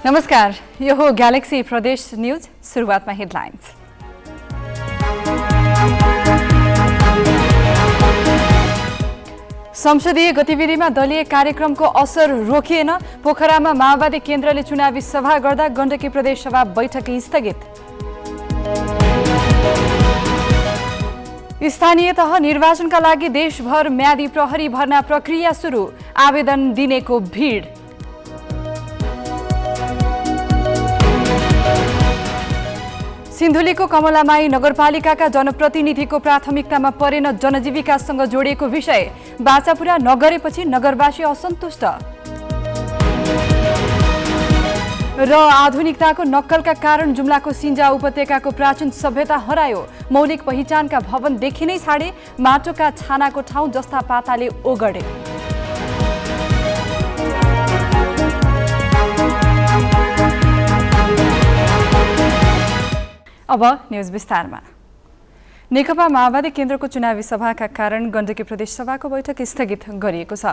नमस्कार, यो हो ग्यालेक्सी प्रदेश न्यूज। सुरुवातमा हेडलाइन्स। संसदीय गतिविधिमा दलीय कार्यक्रमको असर रोकिएन। पोखरामा माओवादी केन्द्रले चुनावी सभा गर्दा गण्डकी प्रदेश सभा बैठक स्थगित। स्थानीय तह निर्वाचनका लागि देशभर म्यादी प्रहरी भर्ना प्रक्रिया सुरु। आवेदन दिनेको भिड। सिन्धुलीको कमलामाई नगरपालिकाका जनप्रतिनिधिको प्राथमिकतामा परेन जनजीविकासँग जोडिएको विषय। बाचा पूरा नगरेपछि नगरवासी असन्तुष्ट। र आधुनिकताको नक्कलका कारण जुम्लाको सिन्जा उपत्यकाको प्राचीन सभ्यता हरायो। मौलिक पहिचानका भवन देखि नै छाडे। माटोका छानाको ठाउँ जस्ता पाताले ओगडे। अब न्यूज विस्तारमा। नेकपा माओवादी केन्द्रको चुनावी सभाका कारण गण्डकी प्रदेश सभाको बैठक स्थगित गरिएको छ।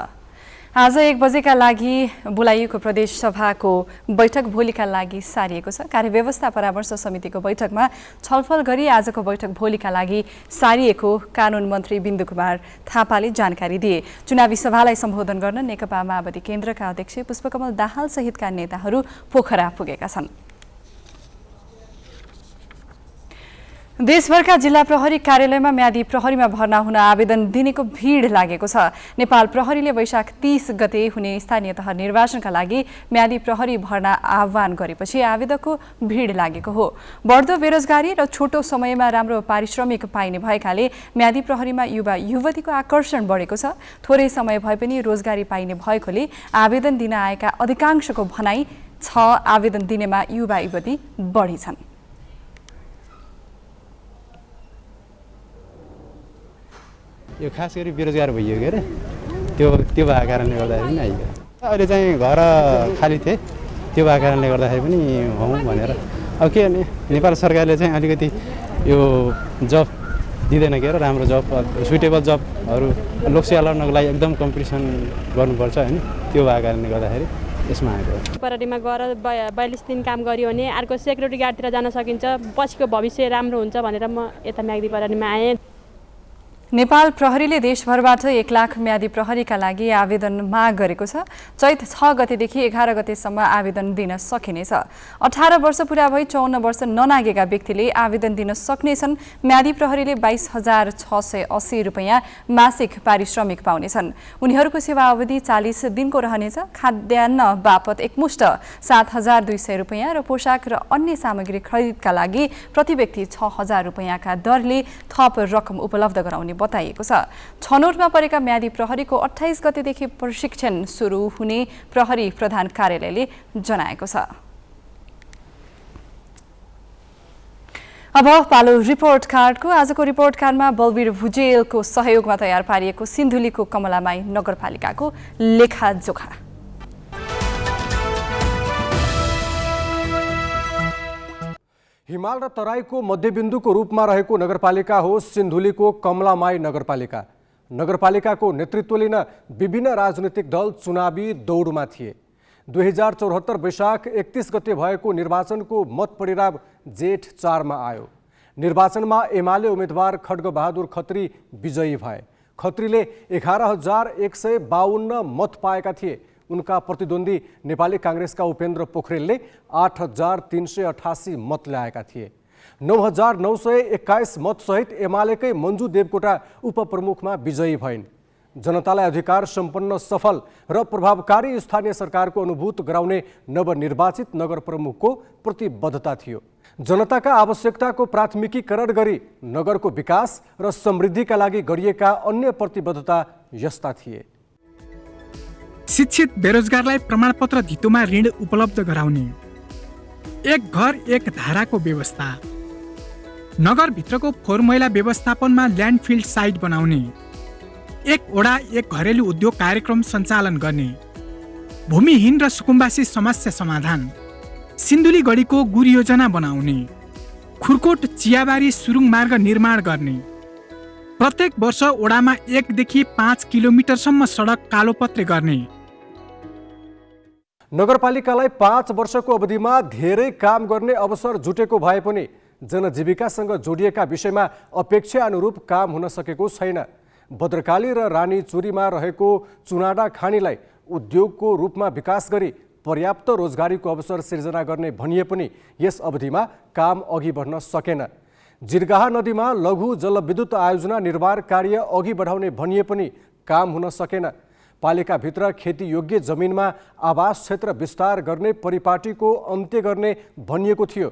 आज 1 बजेका लागि बोलाइएको प्रदेश सभाको बैठक भोलिका लागि सारिएको छ। कार्यव्यवस्था परामर्श समितिको बैठकमा छलफल गरी आजको बैठक भोलिका लागि सारिएको कानुन मन्त्री बिन्दु कुमार थापाले जानकारी दिए। चुनावी सभालाई सम्बोधन गर्न नेकपा माओवादी केन्द्रका अध्यक्ष पुष्पकमल दाहाल सहितका नेताहरू पोखरा पुगेका छन्। देशभरका जिल्ला प्रहरी कार्यालयमा म्यादी प्रहरीमा भर्ना हुन आवेदन दिनेको भिड लागेको छ। नेपाल प्रहरीले वैशाख 30 गते हुने स्थानीय तह निर्वाचनका लागि म्यादी प्रहरी भर्ना आह्वान गरेपछि आवेदकको भिड लागेको हो। बढ्दो बेरोजगारी र छोटो समयमा राम्रो पारिश्रमिक पाइने भएकाले म्यादी प्रहरीमा युवा युवतीको आकर्षण बढेको छ। थोरै समय भए पनि रोजगारी पाइने भएकोले आवेदन दिन आएका अधिकांशको भनाइ छ आवेदन दिनेमा युवा युवती बढी छन्। यो खास गरी बेरोजगार भइयो के अरे त्यो भएको कारणले गर्दाखेरि पनि आइयो। अहिले चाहिँ घर खाली थिए, त्यो भएको कारणले गर्दाखेरि पनि हौँ भनेर। अब के भने नेपाल सरकारले चाहिँ अलिकति यो जब दिँदैन के अरे, राम्रो जब सुइटेबल जबहरू लोकसेवा लड्नको लागि एकदम कम्पिटिसन गर्नुपर्छ होइन, त्यो भएको कारणले गर्दाखेरि यसमा आएको। प्रहरीमा गएर 42 दिन काम गरियो भने अर्को सेक्युरिटी गार्डतिर जान सकिन्छ, पछिको भविष्य राम्रो हुन्छ भनेर म यता म्याग्दी प्रहरीमा आएँ। नेपाल प्रहरीले देशभरबाट 1 लाख म्यादी प्रहरीका लागि आवेदन माग गरेको छ। चैत 6 गतेदेखि 11 गतेसम्म आवेदन दिन सकिनेछ। 18 वर्ष पुरा भई 54 वर्ष ननागेका व्यक्तिले आवेदन दिन सक्नेछन्। म्यादी प्रहरीले 22,680 रुपैयाँ मासिक पारिश्रमिक पाउनेछन्। उनीहरूको सेवा अवधि 40 दिनको रहनेछ। खाद्यान्न बापत एकमुष्ट 7,200 रुपैयाँ र पोशाक र अन्य सामग्री खरिदका लागि प्रति व्यक्ति 6,000 रुपैयाँका दरले थप रकम उपलब्ध गराउने बताइएको छ। छनौटमा परेका म्यादी प्रहरीको 28 गतेदेखि प्रशिक्षण सुरु हुने प्रहरी प्रधान कार्यालयले जनाएको छ। अब पालो रिपोर्ट कार्डको। आजको रिपोर्ट कार्डमा बलवीर भुजेलको सहयोगमा तयार पारिएको सिन्धुलीको कमलामाई नगरपालिकाको लेखाजोखा। हिमाल र तराईको मध्यबिन्दुको रूपमा रहेको नगरपालिका हो सिन्धुलीको कमलामाई नगरपालिका। नगरपालिकाको नेतृत्वले न विभिन्न राजनीतिक दल चुनावी दौडमा थिए। 2074 वैशाख 31 गते भएको निर्वाचनको मत परिणाम जेठ 4 मा आयो। निर्वाचनमा एमाले उम्मेदवार खड्गबहादुर खत्री विजयी भए। खत्रीले 11,152 मत पाएका थिए। उनका प्रतिद्वन्दी नेपाली कांग्रेसका उपेन्द्र पोखरेलले 8,388 मत ल्याएका थिए। 9,921 मतसहित एमालेकै मन्जु देवकोटा उपप्रमुखमा विजयी भइन्। जनतालाई अधिकार सम्पन्न सफल र प्रभावकारी स्थानीय सरकारको अनुभूत गराउने नवनिर्वाचित नगर प्रमुखको प्रतिबद्धता थियो। जनताका आवश्यकताको प्राथमिकीकरण गरी नगरको विकास र समृद्धिका लागि गरिएका अन्य प्रतिबद्धता यस्ता थिए। शिक्षित बेरोजगारलाई प्रमाणपत्र धितोमा ऋण उपलब्ध गराउने, एक घर एक धाराको व्यवस्था, नगरभित्रको फोहोर मैला व्यवस्थापनमा ल्यान्डफिल्ड साइट बनाउने, एक वडा एक घरेलु उद्योग कार्यक्रम सञ्चालन गर्ने, भूमिहीन र सुकुम्बासी समस्या समाधान, सिन्धुली गढीको गुर योजना बनाउने, खुरकोट चियाबारी सुरुङ मार्ग निर्माण गर्ने, प्रत्येक वर्ष वडामा 1 देखि 5 किलोमिटरसम्म सडक कालोपत्रे गर्ने। नगरपालिकालाई 5 वर्षको अवधिमा धेरै काम गर्ने अवसर जुटेको भए पनि जनजीविकासँग जोडिएका विषयमा अपेक्षा अनुरूप काम हुन सकेको छैन। भद्रकाली र रानीचुरीमा रहेको चुनाडा खानीलाई उद्योगको रूपमा विकास गरी पर्याप्त रोजगारीको अवसर सिर्जना गर्ने भनिए पनि यस अवधिमा काम अघि बढ्न सकेन। जिरगाह नदीमा लघु जलविद्युत आयोजना निर्माण कार्य अघि बढाउने भनिए पनि काम हुन सकेन। पालिकाभित्र खेतीयोग्य जमिनमा आवास क्षेत्र विस्तार गर्ने परिपाटीको अन्त्य गर्ने भनिएको थियो।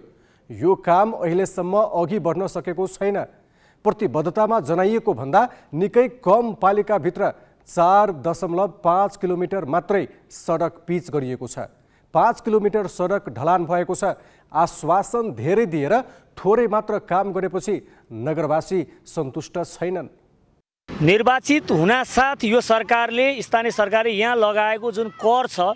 यो काम अहिलेसम्म अघि बढ्न सकेको छैन। प्रतिबद्धतामा जनाइएको भन्दा निकै कम पालिकाभित्र 4.5 किलोमिटर मात्रै सडक पिच गरिएको छ। 5 किलोमिटर सडक ढलान भएको छ। आश्वासन धेरै दिएर थोरै मात्र काम गरेपछि नगरवासी सन्तुष्ट छैनन्। निर्वाचित हुनासाथ यो सरकारले स्थानीय सरकारले यहाँ लगाएको जुन कर छ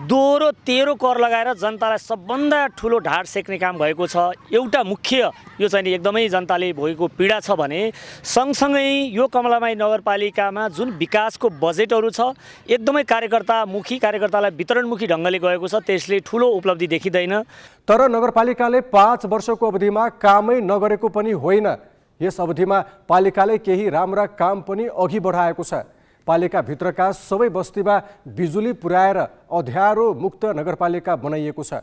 दोहोरो तेह्रो कर लगाएर जनतालाई सबभन्दा ठुलो ढाड सेक्ने काम भएको छ। एउटा मुख्य यो चाहिँ एकदमै जनताले भोगेको पीडा छ भने सँगसँगै यो कमलामाई नगरपालिकामा जुन विकासको बजेटहरू छ एकदमै कार्यकर्तालाई वितरणमुखी ढङ्गले गएको छ, त्यसले ठुलो उपलब्धि देखिँदैन। तर नगरपालिकाले 5 वर्षको अवधिमा कामै नगरेको पनि होइन। यस अवधिमा पालिकाले केही राम्रा काम पनि अघि बढाएको छ। पालिकाभित्रका सबै बस्तीमा बिजुली पुर्याएर अँध्यारो मुक्त नगरपालिका बनाइएको छ।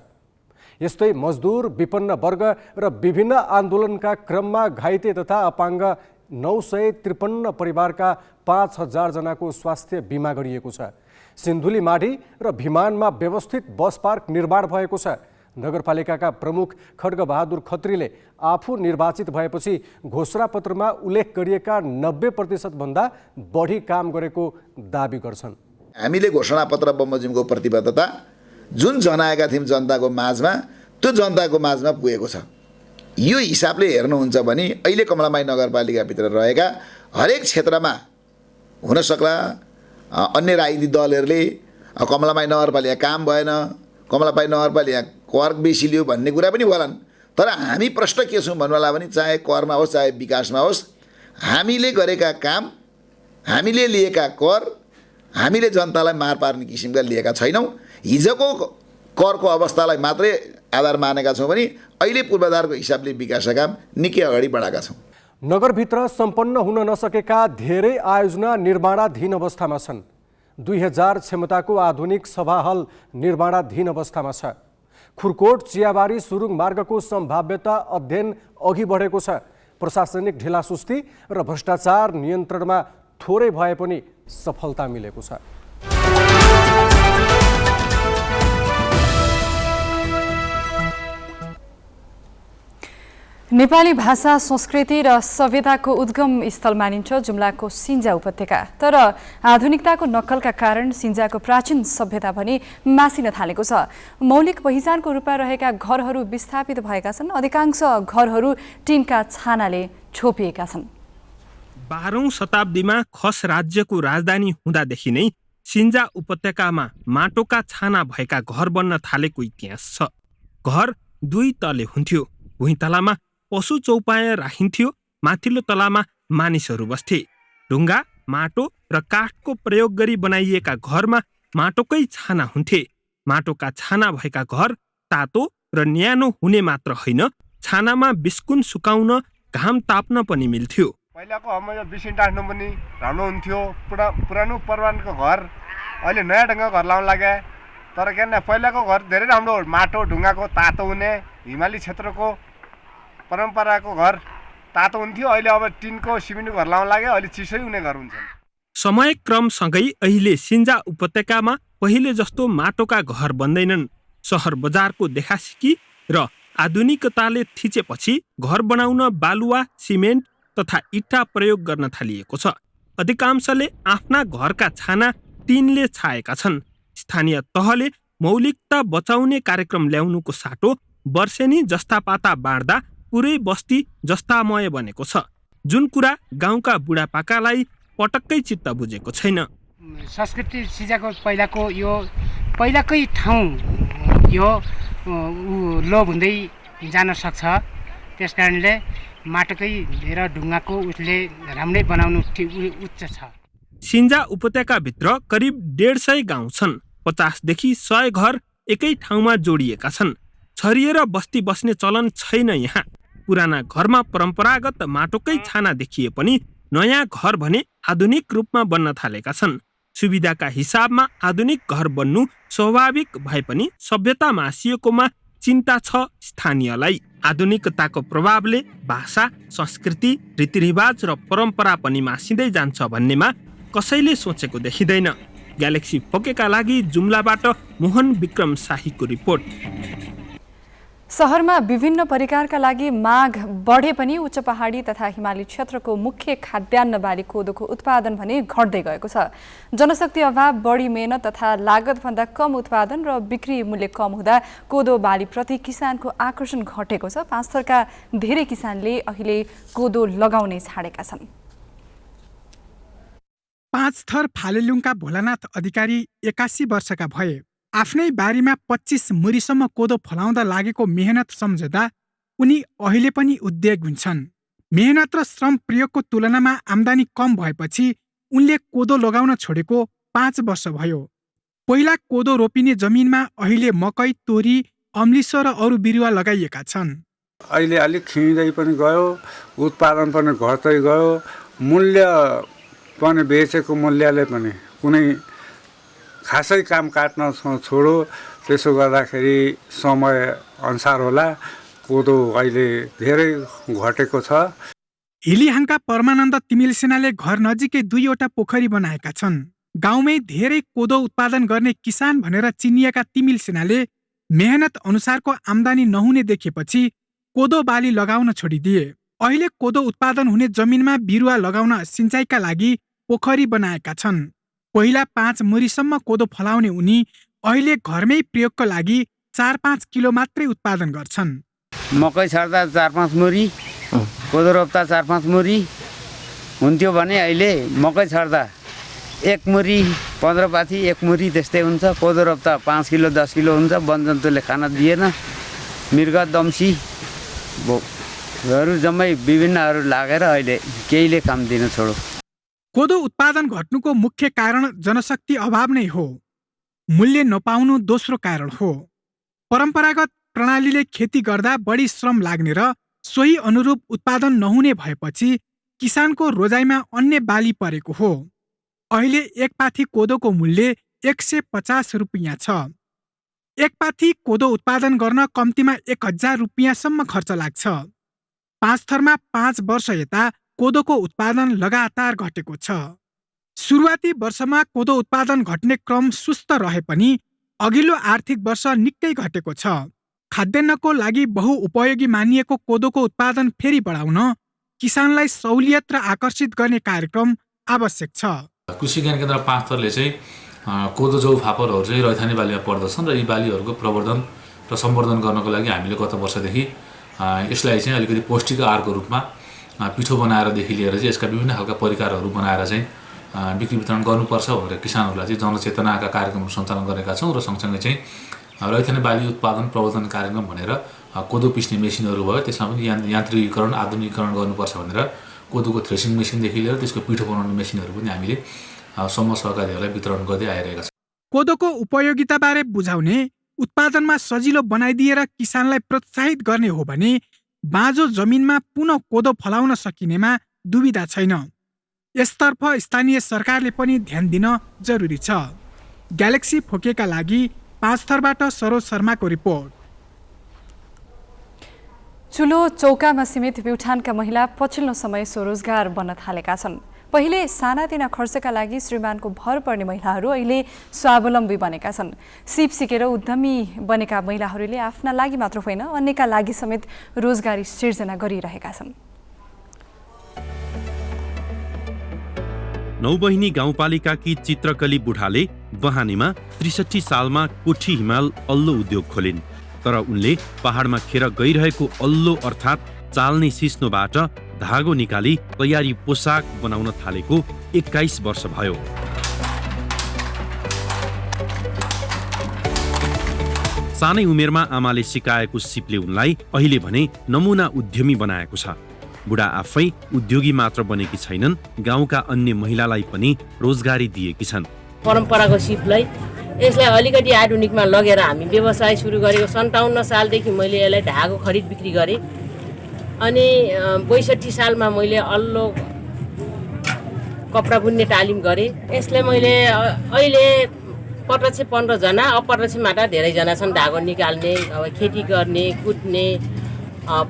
यस्तै मजदुर, विपन्न वर्ग र विभिन्न आन्दोलनका क्रममा घाइते तथा अपाङ्ग 953 परिवारका 5000 जनाको स्वास्थ्य बिमा गरिएको छ। सिन्धुली माढी र भिमानमा व्यवस्थित बस पार्क निर्माण भएको छ। नगरपालिकाका प्रमुख खड्गबहादुर खत्रीले आफू निर्वाचित भएपछि घोषणापत्रमा उल्लेख गरिएका 90% भन्दा बढी काम गरेको दाबी गर्छन्। हामीले घोषणापत्र बमोजिमको प्रतिबद्धता जुन जनाएका थियौँ जनताको माझमा, त्यो जनताको माझमा पुगेको छ। यो हिसाबले हेर्नुहुन्छ भने अहिले कमलामाई नगरपालिकाभित्र रहेका हरेक क्षेत्रमा हुन सक्ला अन्य राजनीतिक दलहरूले कमलामाई नगरपालिका काम भएन, कमलामाई नगरपालिका कर बेसी लियो भन्ने कुरा पनि होलान्। तर हामी प्रश्न के छौँ भन्नुला भने चाहे करमा होस् चाहे विकासमा होस्, हामीले गरेका काम, हामीले लिएका कर हामीले जनतालाई मार पार्ने किसिमका लिएका छैनौँ। हिजोको करको अवस्थालाई मात्रै आधार मानेका छौँ भने अहिले पूर्वाधारको हिसाबले विकासका काम निकै अगाडि बढाएका छौँ। नगरभित्र सम्पन्न हुन नसकेका धेरै आयोजना निर्माणाधीन अवस्थामा छन्। 2000 क्षमताको आधुनिक सभा हल निर्माणाधीन अवस्थामा छ। खुरकोट चियाबारी सुरुङ मार्गको सम्भाव्यता अध्ययन अघि बढेको छ। प्रशासनिक ढिलासुस्ती र भ्रष्टाचार नियन्त्रणमा थोरै भए पनि सफलता मिलेको छ। नेपाली भाषा, संस्कृति र सभ्यताको उद्गम स्थल मानिन्छ जुम्लाको सिन्जा उपत्यका। तर आधुनिकताको नक्कलका कारण सिन्जाको प्राचीन सभ्यता पनि मासिन थालेको छ। मौलिक पहिचानको रूपमा रहेका घरहरू विस्थापित भएका छन्। अधिकांश घरहरू टिनका छानाले छोपिएका छन्। 12औं शताब्दीमा खस राज्यको राजधानी हुँदादेखि नै सिन्जा उपत्यकामा माटोका छाना भएका घर बन्न थालेको इतिहास छ। घर 2 तले हुन्थ्यो। भुइँ तलामा पशु चौपाया राखिन्थ्यो, माथिल्लो तलामा मानिसहरू बस्थे। ढुङ्गा, माटो र काठको प्रयोग गरी बनाइएका घरमा माटोकै छाना हुन्थे। माटोका छाना भएका घर तातो र न्यानो हुने मात्र होइन, छानामा बिस्कुन सुकाउन, घाम ताप्न पनि मिल्थ्यो। पहिलाको हाम्रो बिसिन टाँस्नु पनि राम्रो हुन्थ्यो। पुरानो परवानको घर अहिले नयाँ ढङ्गको घर लाउन लागे। तर किन पहिलाको घर धेरै राम्रो हो, माटो ढुङ्गाको तातो हुने, हिमाली क्षेत्रको परम्पराको घर तातो हुन्थ्यो। अहिले अब टिनको सिमेन्टको घर लाउन लाग्यो, अहिले चिसै हुने घर हुन्छन्। समयक्रमसँगै अहिले सिन्जा उपत्यकामा पहिले जस्तो माटोका घर बन्दैनन्। सहर बजारको देखासिकी र आधुनिकताले थिचेपछि घर बनाउन बालुवा, सिमेन्ट तथा इट्टा प्रयोग गर्न थालिएको छ। अधिकांशले आफ्ना घरका छाना टिनले छाएका छन्। स्थानीय तहले मौलिकता बचाउने कार्यक्रम ल्याउनुको साटो वर्षेनी जस्ता पाता बाँड्दा पुरै बस्ती जस्तामय बनेको छ, जुन कुरा गाउँका बुढापाकालाई पटक्कै चित्त बुझेको छैन। संस्कृति सिन्जाको पहिलाकै ठाउँ यो लोभ हुँदै जान सक्छ। त्यस कारणले माटोकै र ढुङ्गाको उसले राम्रै बनाउनु उच्च छ। सिन्जा उपत्यकाभित्र करिब 150 गाउँ छन्। 50 देखि 100 घर एकै ठाउँमा जोडिएका छन्। छरिएर बस्ती बस्ने चलन छैन यहाँ। पुराना घरमा परम्परागत माटोकै छाना देखिए पनि नयाँ घर भने आधुनिक रूपमा बन्न थालेका छन्। सुविधाका हिसाबमा आधुनिक घर बन्नु स्वाभाविक भए पनि सभ्यता मासिएकोमा चिन्ता छ स्थानीयलाई। आधुनिकताको प्रभावले भाषा, संस्कृति, रीतिरिवाज र परम्परा पनि मासिँदै जान्छ भन्नेमा कसैले सोचेको देखिँदैन। ग्यालेक्सी फोकेका लागि जुम्लाबाट मोहन विक्रम शाहीको रिपोर्ट। सहरमा विभिन्न परिकारका लागि माग बढे पनि उच्च पहाडी तथा हिमाली क्षेत्रको मुख्य खाद्यान्न बाली कोदोको उत्पादन भने घट्दै गएको छ। जनशक्ति अभाव, बढी मेहनत तथा लागतभन्दा कम उत्पादन र बिक्री मूल्य कम हुँदा कोदो बालीप्रति किसानको आकर्षण घटेको छ। पाँचथरका धेरै किसानले अहिले कोदो लगाउनै छाडेका छन्। पाँचथर फालेलुङका भोलानाथ अधिकारी 81 वर्षका भए। आफ्नै बारीमा 25 मुरीसम्म कोदो फलाउँदा लागेको मेहनत सम्झदा उनी अहिले पनि उद्वेग हुन्छन्। मेहनत र श्रम प्रयोगको तुलनामा आम्दानी कम भएपछि उनले कोदो लगाउन छोडेको 5 वर्ष भयो। पहिला कोदो रोपिने जमिनमा अहिले मकै, तोरी, अम्लिसो र अरू बिरुवा लगाइएका छन्। अहिले अलिक खिँदै पनि गयो, उत्पादन पनि घट्दै गयो, मूल्य पनि बेचेको मूल्यले पनि कुनै खासै काम काट्न छोडो। त्यसो गर्दाखेरि समय अनुसार होला कोदो अहिले धेरै घटेको छ। हिलिहाङका परमानन्द तिमिल सेनाले घर नजिकै 2वटा पोखरी बनाएका छन्। गाउँमै धेरै कोदो उत्पादन गर्ने किसान भनेर चिनिएका तिमिल सेनाले मेहनत अनुसारको आम्दानी नहुने देखेपछि कोदो बाली लगाउन छोडिदिए। अहिले कोदो उत्पादन हुने जमिनमा बिरुवा लगाउन सिँचाइका लागि पोखरी बनाएका छन्। पहिला 5 मुरीसम्म कोदो फलाउने उनी अहिले घरमै प्रयोगका लागि 4-5 किलो मात्रै उत्पादन गर्छन्। मकै छर्दा 4-5 मुरी, कोदो रोप्दा 4-5 मुरी हुन्थ्यो भने अहिले मकै छर्दा 1 मुरी 15 पाथी 1 मुरी त्यस्तै हुन्छ। कोदो रोप्दा 5 किलो 10 किलो हुन्छ। वनजन्तुले खाना दिएन। मृग, दम्सी जम्मै विभिन्नहरू लागेर अहिले केहीले काम दिन छोडो। कोदो उत्पादन घट्नुको मुख्य कारण जनशक्ति अभाव नै हो। मूल्य नपाउनु दोस्रो कारण हो। परम्परागत प्रणालीले खेती गर्दा बढी श्रम लाग्ने र सोही अनुरूप उत्पादन नहुने भएपछि किसानको रोजाइमा अन्य बाली परेको हो। अहिले एक पाथी कोदोको मूल्य 150 रुपियाँ छ। एक पाथी कोदो उत्पादन गर्न कम्तीमा 1000 रुपियाँसम्म खर्च लाग्छ। पाँचथरमा 5 वर्ष यता कोदोको उत्पादन लगातार घटेको छ। सुरुवाती वर्षमा कोदो उत्पादन घट्ने क्रम सुस्त रहे पनि अघिल्लो आर्थिक वर्ष निकै घटेको छ। खाद्यान्नको लागि बहुउपयोगी मानिएको कोदोको उत्पादन फेरि बढाउन किसानलाई सहुलियत र आकर्षित गर्ने कार्यक्रम आवश्यक छ। कृषि ज्ञान केन्द्र पाँचथरले चाहिँ कोदो जौ फापरहरू चाहिँ रैथाने बालीमा पर्दछन् र यी बालीहरूको प्रवर्धन र सम्वर्धन गर्नको लागि हामीले गत वर्षदेखि यसलाई चाहिँ अलिकति पौष्टिक आहारको रूपमा पिठो बनाएरदेखि लिएर चाहिँ यसका विभिन्न खालका परिकारहरू बनाएर चाहिँ बिक्री वितरण गर्नुपर्छ भनेर किसानहरूलाई चाहिँ जनचेतनाका कार्यक्रमहरू सञ्चालन गरेका छौँ। र सँगसँगै चाहिँ रैथाने बाली उत्पादन प्रवर्धन कार्यक्रम भनेर कोदो पिस्ने मेसिनहरू भयो, त्यसमा पनि यान्त्रिकीकरण आधुनिकीकरण गर्नुपर्छ भनेर कोदोको थ्रेसिङ मेसिनदेखि लिएर त्यसको पिठो बनाउने मेसिनहरू पनि हामीले समूह सहकारीहरूलाई वितरण गर्दै आइरहेका छौँ। कोदोको उपयोगिताबारे बुझाउने, उत्पादनमा सजिलो बनाइदिएर किसानलाई प्रोत्साहित गर्ने हो भने बाँझो जमिनमा पुनः कोदो फलाउन सकिनेमा दुविधा छैन। यसतर्फ स्थानीय सरकारले पनि ध्यान दिन जरुरी छ। ग्यालेक्सी फोकेका लागि पाँचथरबाट सरोज शर्माको रिपोर्ट। चुलो चौकामा सीमित प्युठानका महिला पछिल्लो समय स्वरोजगार बन्न थालेका छन्। पहिले सानातिना खर्चका लागि श्रीमानको भर पर्ने महिलाहरू अहिले स्वावलम्बी बनेका छन्। सिप सिकेर उद्यमी बनेका महिलाहरूले आफ्ना लागि मात्र होइन अन्यका लागि समेत रोजगारी सिर्जना गरिरहेका छन्। नौबहिनी गाउँपालिकाकी चित्रकली बुढाले बहानीमा 63 सालमा कोठी हिमाल अल्लो उद्योग खोलिन्। तर उनले पहाडमा खेर गइरहेको अल्लो अर्थात् चाल्ने सिस्नोबाट धागो निकाली तयारी पोसाक बनाउन थालेको 21 वर्ष भयो। सानै उमेरमा आमाले सिकाएको सिपले उनलाई अहिले भने नमुना उद्यमी बनाएको छ। बुढा आफै उद्योगी मात्र बनेकी छैनन्, गाउँका अन्य महिलालाई पनि रोजगारी दिएकी छन्। परम्पराको सिपलाई यसलाई अलिकति आधुनिकमा लगेर हामी व्यवसाय सुरु गरेको 57 सालदेखि मैले यसलाई ढाको खरिद बिक्री गरेँ अनि 62 सालमा मैले अल्लो कपडा बुन्ने तालिम गरेँ। यसले मैले अहिले प्रत्यक्ष 15 जना अप्रत्यक्षबाट धेरैजना छन् धागो निकाल्ने अब खेती गर्ने कुट्ने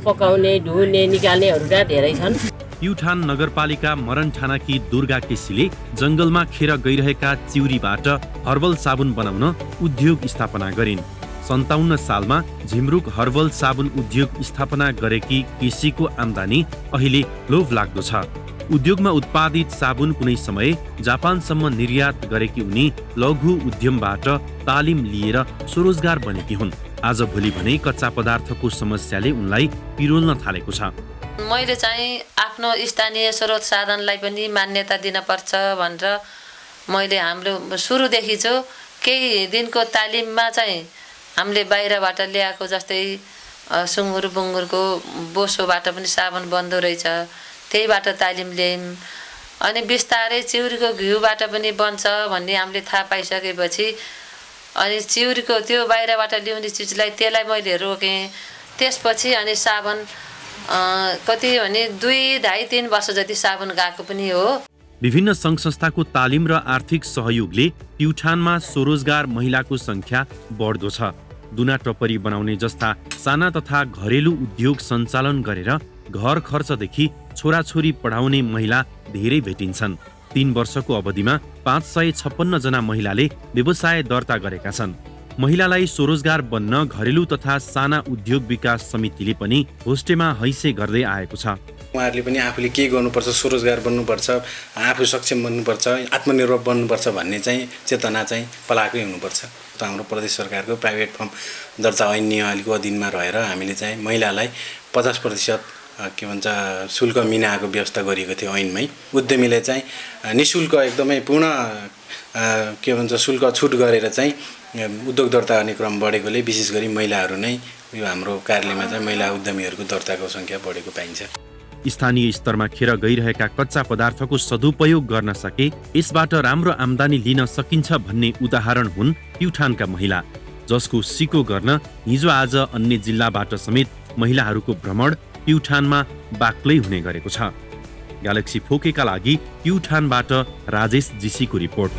पकाउने धुने निकाल्नेहरू धेरै छन्। प्युठान नगरपालिका मरणठानाकी दुर्गा केसीले जंगलमा खेर गइरहेका चिउरीबाट हर्बल साबुन बनाउन उद्योग स्थापना गरिन्। 57 सालमा झिमरुक हर्बल साबुन उद्योग स्थापना गरेकी केसीको आम्दानी अहिले लोभ लाग्दो छ। उद्योगमा उत्पादित साबुन कुनै समय जापानसम्म निर्यात गरेकी उनी लघु उद्यमबाट तालिम लिएर स्वरोजगार बनेकी हुन्। आजभोलि भने कच्चा पदार्थको समस्याले उनलाई पिरोल्न थालेको छ। मैले चाहिँ आफ्नो स्थानीय स्रोत साधनलाई पनि मान्यता दिनपर्छ भनेर मैले हाम्रो सुरुदेखि चाहिँ केही दिनको तालिममा चाहिँ हामीले बाहिरबाट ल्याएको जस्तै सुँगुर बुङ्गुरको बोसोबाट पनि साबुन बन्दो रहेछ, त्यहीबाट तालिम लियौँ। अनि बिस्तारै चिउरीको घिउबाट पनि बन्छ भन्ने हामीले थाहा पाइसकेपछि अनि चिउरीको त्यो बाहिरबाट ल्याउने चिजलाई त्यसलाई मैले रोकेँ। त्यसपछि अनि साबुन कति भने 2-2.5-3 वर्ष जति साबुन गएको पनि हो। विभिन्न सङ्घ संस्थाको तालिम र आर्थिक सहयोगले प्युठानमा स्वरोजगार महिलाको संख्या बढ्दो छ। दुना टपरी बनाउने जस्ता साना तथा घरेलु उद्योग सञ्चालन गरेर घर खर्चदेखि छोराछोरी पढाउने महिला धेरै भेटिन्छन्। 3 वर्षको अवधिमा 556 जना महिलाले व्यवसाय दर्ता गरेका छन्। महिलालाई स्वरोजगार बन्न घरेलु तथा साना उद्योग विकास समितिले पनि होस्टेमा हैसे गर्दै आएको छ। उहाँहरूले पनि आफूले के गर्नुपर्छ, स्वरोजगार बन्नुपर्छ, आफू सक्षम बन्नुपर्छ, आत्मनिर्भर बन्नुपर्छ भन्ने चाहिँ चेतना चाहिँ पलाएकै हुनुपर्छ। त हाम्रो प्रदेश सरकारको प्राइभेट फर्म दर्ता ऐन नियमावलीको अधीनमा रहेर हामीले चाहिँ महिलालाई 50% के भन्छ शुल्क मिनाएको व्यवस्था गरिएको थियो ऐनमै। उद्यमीले चाहिँ निःशुल्क एकदमै पूर्ण के भन्छ शुल्क छुट गरेर चाहिँ उद्योग दर्ता गर्ने क्रम बढेकोले विशेष गरी महिलाहरू नै यो हाम्रो कार्यालयमा चाहिँ महिला उद्यमीहरूको दर्ताको सङ्ख्या बढेको पाइन्छ। स्थानीय स्तरमा खेर गइरहेका कच्चा पदार्थको सदुपयोग गर्न सके यसबाट राम्रो आम्दानी लिन सकिन्छ भन्ने उदाहरण हुन् प्युठानका महिला, जसको सिको गर्न हिजो आज अन्य जिल्लाबाट समेत महिलाहरूको भ्रमण प्युठानमा बाक्लै हुने गरेको छ। ग्यालेक्सी फोकेका लागि प्युठानबाट राजेश जीसीको रिपोर्ट।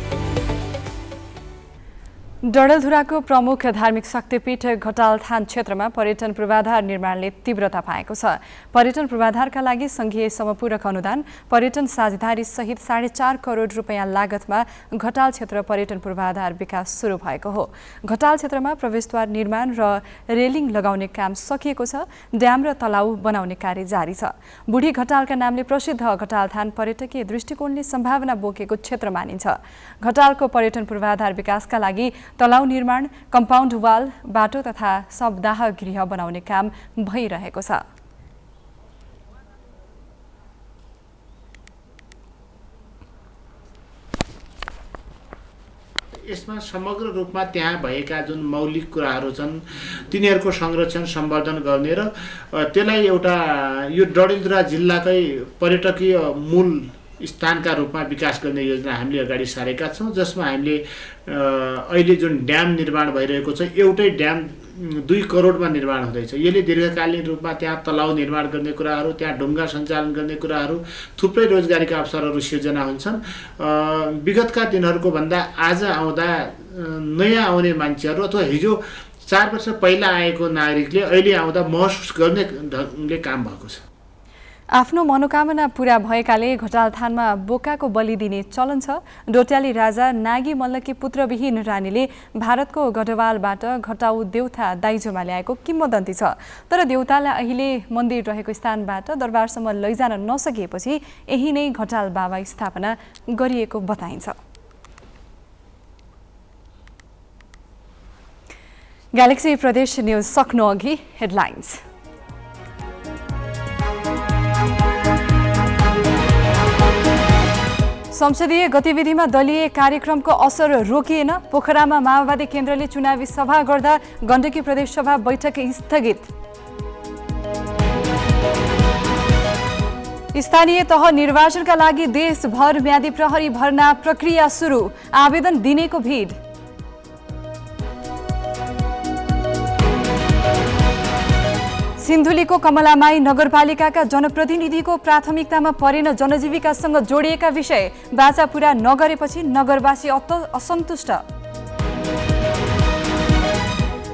डडेलधुराको प्रमुख धार्मिक शक्तिपीठ घटालथान क्षेत्रमा पर्यटन पूर्वाधार निर्माणले तीव्रता पाएको छ। पर्यटन पूर्वाधारका लागि संघीय समपूरक अनुदान पर्यटन साझेदारी सहित 4.5 करोड रुपैयाँ लागतमा घटाल क्षेत्र पर्यटन पूर्वाधार विकास सुरु भएको हो। घटाल क्षेत्रमा प्रवेशद्वार निर्माण र रेलिङ लगाउने काम सकिएको छ। ड्याम र तलाउ बनाउने कार्य जारी छ। बुढी घटालका नामले प्रसिद्ध घटालथान पर्यटकीय दृष्टिकोणले सम्भावना बोकेको क्षेत्र मानिन्छ। घटालको पर्यटन पूर्वाधार विकासका लागि तलाउ निर्माण, कम्पाउन्ड वाल, बाटो तथा शवदाह गृह बनाउने काम भइरहेको छ। यसमा समग्र रूपमा त्यहाँ भएका जुन मौलिक कुराहरू छन् तिनीहरूको संरक्षण सम्वर्धन गर्ने र त्यसलाई एउटा यो डडेलधुरा जिल्लाकै पर्यटकीय मूल स्थानका रूपमा विकास गर्ने योजना हामीले अगाडि सारेका छौँ, जसमा हामीले अहिले जुन ड्याम निर्माण भइरहेको छ एउटै ड्याम 2 करोडमा निर्माण हुँदैछ। यसले दीर्घकालीन रूपमा त्यहाँ तलाउ निर्माण गर्ने कुराहरू, त्यहाँ ढुङ्गा सञ्चालन गर्ने कुराहरू, थुप्रै रोजगारीका अवसरहरू सिर्जना हुन्छन्। विगतका दिनहरूको भन्दा आज आउँदा नयाँ आउने मान्छेहरू अथवा हिजो 4 वर्ष पहिला आएको नागरिकले अहिले आउँदा महसुस गर्ने ढङ्गले काम भएको छ। आफ्नो मनोकामना पूरा भएकाले घटालथानमा बोकाको बलि दिने चलन छ। डोट्याली राजा नागी मल्लकी पुत्रविहीन रानीले भारतको गढवालबाट घटाउ देउता दाइजोमा ल्याएको किम्वदन्ती छ। तर देउतालाई अहिले मन्दिर रहेको स्थानबाट दरबारसम्म लैजान नसकिएपछि यही नै घटाल बाबा स्थापना गरिएको बताइन्छ। ग्यालेक्सी प्रदेश न्युज सक्नु अघि हेडलाइन्स। संसदीय गतिविधिमा दलीय कार्यक्रमको असर रोकिएन। पोखरामा माओवादी केन्द्रले चुनावी सभा गर्दा गण्डकी प्रदेश सभा बैठक स्थगित। स्थानीय तह निर्वाचनका लागि देशभर म्यादी प्रहरी भर्ना प्रक्रिया सुरु। आवेदन दिनेको भिड। सिन्धुलीको कमलामाई नगरपालिकाका जनप्रतिनिधिको प्राथमिकतामा परेन जनजीविकासँग जोडिएका विषय, बाचा पूरा नगरेपछि नगरवासी असन्तुष्ट।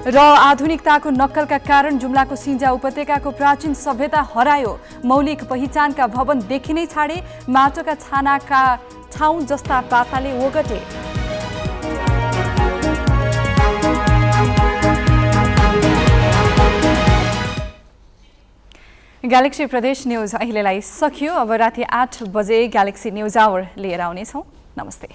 र आधुनिकताको नक्कलका कारण जुम्लाको सिन्जा उपत्यकाको प्राचीन सभ्यता हरायो, मौलिक पहिचानका भवन देखिनै छाडे, माटोका छानाका ठाउँ जस्ता पाताले ओगटे। ग्यालेक्सी प्रदेश न्युज अहिलेलाई सकियो। अब राति 8 बजे ग्यालेक्सी न्युज आवर लिएर आउनेछौँ। नमस्ते।